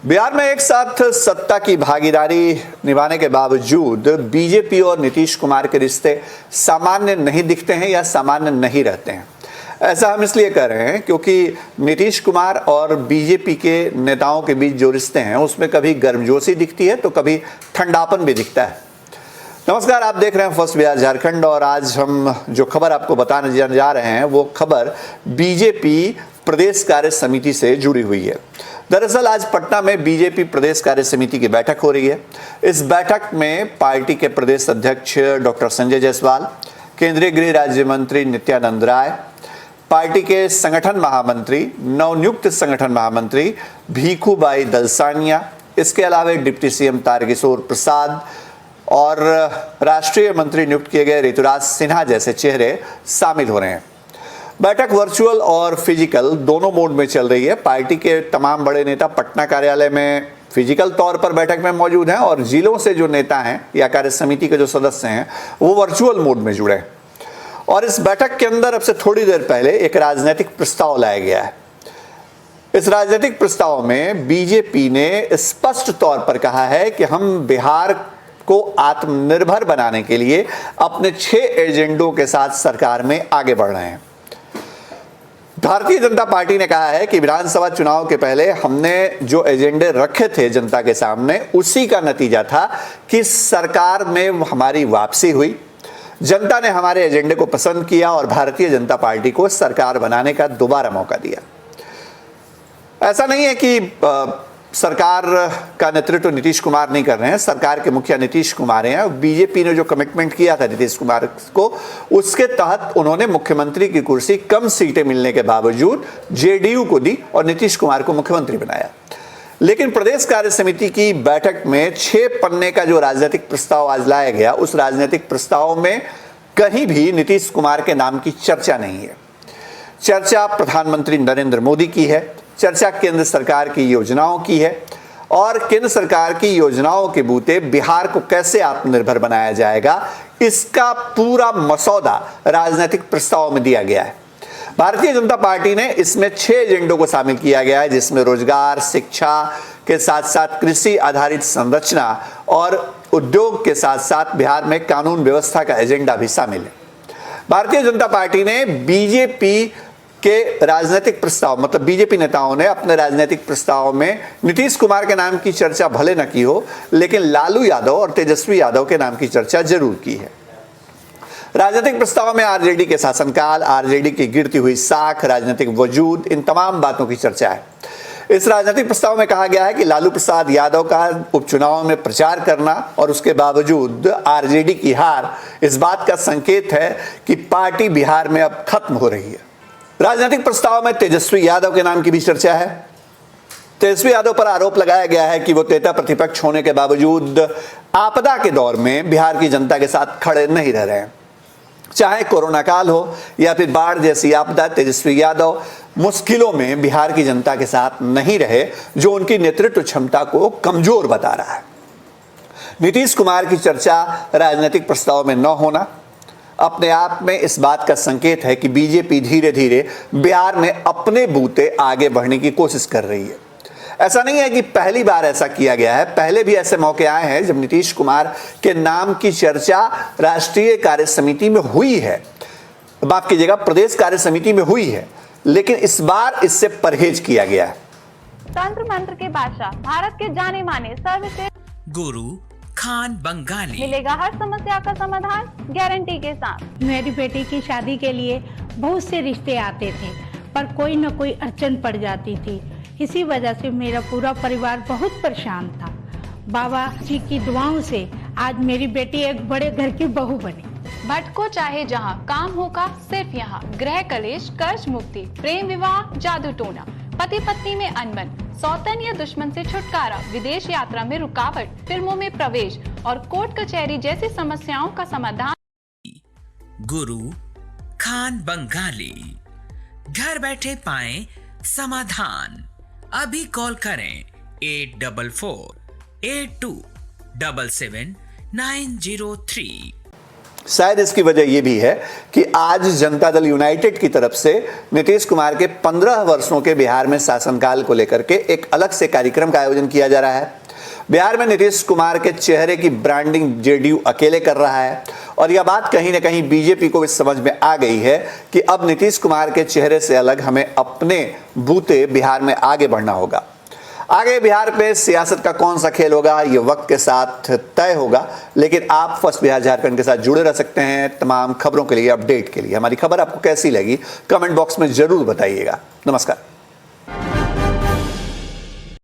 बिहार में एक साथ सत्ता की भागीदारी निभाने के बावजूद बीजेपी और नीतीश कुमार के रिश्ते सामान्य नहीं दिखते हैं या सामान्य नहीं रहते हैं। ऐसा हम इसलिए कह रहे हैं क्योंकि नीतीश कुमार और बीजेपी के नेताओं के बीच जो रिश्ते हैं उसमें कभी गर्मजोशी दिखती है तो कभी ठंडापन भी दिखता है। नमस्कार, आप देख रहे हैं फर्स्ट बिहार झारखंड और आज हम जो खबर आपको बताने जा रहे हैं वो खबर बीजेपी प्रदेश कार्य समिति से जुड़ी हुई है। दरअसल आज पटना में बीजेपी प्रदेश कार्य समिति की बैठक हो रही है। इस बैठक में पार्टी के प्रदेश अध्यक्ष डॉक्टर संजय जायसवाल, केंद्रीय गृह राज्य मंत्री नित्यानंद राय, पार्टी के संगठन महामंत्री, नवनियुक्त संगठन महामंत्री भीखूबाई दलसानिया, इसके अलावा डिप्टी सीएम तारकिशोर प्रसाद और राष्ट्रीय मंत्री नियुक्त किए गए ऋतुराज सिन्हा जैसे चेहरे शामिल हो रहे हैं। बैठक वर्चुअल और फिजिकल दोनों मोड में चल रही है। पार्टी के तमाम बड़े नेता पटना कार्यालय में फिजिकल तौर पर बैठक में मौजूद हैं और जिलों से जो नेता हैं या कार्य समिति के जो सदस्य हैं वो वर्चुअल मोड में जुड़े हैं। और इस बैठक के अंदर अब से थोड़ी देर पहले एक राजनीतिक प्रस्ताव लाया गया है। इस राजनीतिक प्रस्ताव में बीजेपी ने स्पष्ट तौर पर कहा है कि हम बिहार को आत्मनिर्भर बनाने के लिए अपने 6 एजेंडों के साथ सरकार में आगे बढ़ रहे हैं। भारतीय जनता पार्टी ने कहा है कि विधानसभा चुनाव के पहले हमने जो एजेंडे रखे थे जनता के सामने उसी का नतीजा था कि सरकार में हमारी वापसी हुई। जनता ने हमारे एजेंडे को पसंद किया और भारतीय जनता पार्टी को सरकार बनाने का दोबारा मौका दिया। ऐसा नहीं है कि सरकार का नेतृत्व नीतीश कुमार नहीं कर रहे हैं। सरकार के मुखिया नीतीश कुमार हैं। बीजेपी ने जो कमिटमेंट किया था नीतीश कुमार को, उसके तहत उन्होंने मुख्यमंत्री की कुर्सी कम सीटें मिलने के बावजूद जेडीयू को दी और नीतीश कुमार को मुख्यमंत्री बनाया। लेकिन प्रदेश कार्य समिति की बैठक में 6 पन्ने का जो राजनीतिक प्रस्ताव आज लाया गया, उस राजनीतिक प्रस्ताव में कहीं भी नीतीश कुमार के नाम की चर्चा नहीं है। चर्चा प्रधानमंत्री नरेंद्र मोदी की है, चर्चा केंद्र सरकार की योजनाओं की है और केंद्र सरकार की योजनाओं के बूते बिहार को कैसे आत्मनिर्भर बनाया जाएगा, इसका पूरा मसौदा राजनीतिक प्रस्ताव में दिया गया है। भारतीय जनता पार्टी ने इसमें 6 एजेंडों को शामिल किया गया है, जिसमें रोजगार, शिक्षा के साथ साथ कृषि आधारित संरचना और उद्योग के साथ साथ बिहार में कानून व्यवस्था का एजेंडा भी शामिल है। भारतीय जनता पार्टी ने बीजेपी के राजनीतिक प्रस्ताव मतलब बीजेपी नेताओं ने अपने राजनीतिक प्रस्ताव में नीतीश कुमार के नाम की चर्चा भले न की हो, लेकिन लालू यादव और तेजस्वी यादव के नाम की चर्चा जरूर की है। राजनीतिक प्रस्ताव में आरजेडी के शासनकाल, आरजेडी की गिरती हुई साख, राजनीतिक वजूद, इन तमाम बातों की चर्चा है। इस राजनीतिक प्रस्ताव में कहा गया है कि लालू प्रसाद यादव का उपचुनाव में प्रचार करना और उसके बावजूद आरजेडी की हार इस बात का संकेत है कि पार्टी बिहार में अब खत्म हो रही है। राजनीतिक प्रस्ताव में तेजस्वी यादव के नाम की भी चर्चा है। तेजस्वी यादव पर आरोप लगाया गया है कि वो नेता प्रतिपक्ष होने के बावजूद आपदा के दौर में बिहार की जनता के साथ खड़े नहीं रह रहे हैं। चाहे कोरोना काल हो या फिर बाढ़ जैसी आपदा, तेजस्वी यादव मुश्किलों में बिहार की जनता के साथ नहीं रहे, जो उनकी नेतृत्व क्षमता को कमजोर बता रहा है। नीतीश कुमार की चर्चा राजनीतिक प्रस्ताव में न होना अपने आप में इस बात का संकेत है कि बीजेपी धीरे धीरे बिहार में अपने बूते आगे बढ़ने की कोशिश कर रही है। ऐसा नहीं है कि पहली बार ऐसा किया गया है, पहले भी ऐसे मौके आए हैं जब नीतीश कुमार के नाम की चर्चा राष्ट्रीय कार्य समिति में हुई है, माफ कीजिएगा प्रदेश कार्य समिति में हुई है, लेकिन इस बार इससे परहेज किया गया है। तंत्र मंत्र के बादशाह, भारत के जाने माने सर्वश्रेष्ठ गुरु खान बंगाली, मिलेगा हर समस्या का समाधान गारंटी के साथ। मेरी बेटी की शादी के लिए बहुत से रिश्ते आते थे, पर कोई न कोई अड़चन पड़ जाती थी। इसी वजह से मेरा पूरा परिवार बहुत परेशान था। बाबा जी की दुआओं से आज मेरी बेटी एक बड़े घर की बहू बनी। भटको चाहे जहाँ, काम होगा सिर्फ यहाँ। गृह कलेश, कर्ज मुक्ति, प्रेम विवाह, जादू टोना, पति पत्नी में अनबन, सौतन या दुश्मन से छुटकारा, विदेश यात्रा में रुकावट, फिल्मों में प्रवेश और कोर्ट कचहरी जैसी समस्याओं का समाधान। गुरु खान बंगाली, घर बैठे पाएं समाधान। अभी कॉल करें 8448277903। शायद इसकी वजह यह भी है कि आज जनता दल यूनाइटेड की तरफ से नीतीश कुमार के 15 वर्षों के बिहार में शासनकाल को लेकर के एक अलग से कार्यक्रम का आयोजन किया जा रहा है। बिहार में नीतीश कुमार के चेहरे की ब्रांडिंग जेडीयू अकेले कर रहा है और यह बात कहीं ना कहीं बीजेपी को इस समझ में आ गई है कि अब नीतीश कुमार के चेहरे से अलग हमें अपने बूते बिहार में आगे बढ़ना होगा। आगे बिहार पे सियासत का कौन सा खेल होगा ये वक्त के साथ तय होगा, लेकिन आप फर्स्ट बिहार झारखंड के साथ जुड़े रह सकते हैं तमाम खबरों के लिए, अपडेट के लिए। हमारी खबर आपको कैसी लगी कमेंट बॉक्स में जरूर बताइएगा। नमस्कार।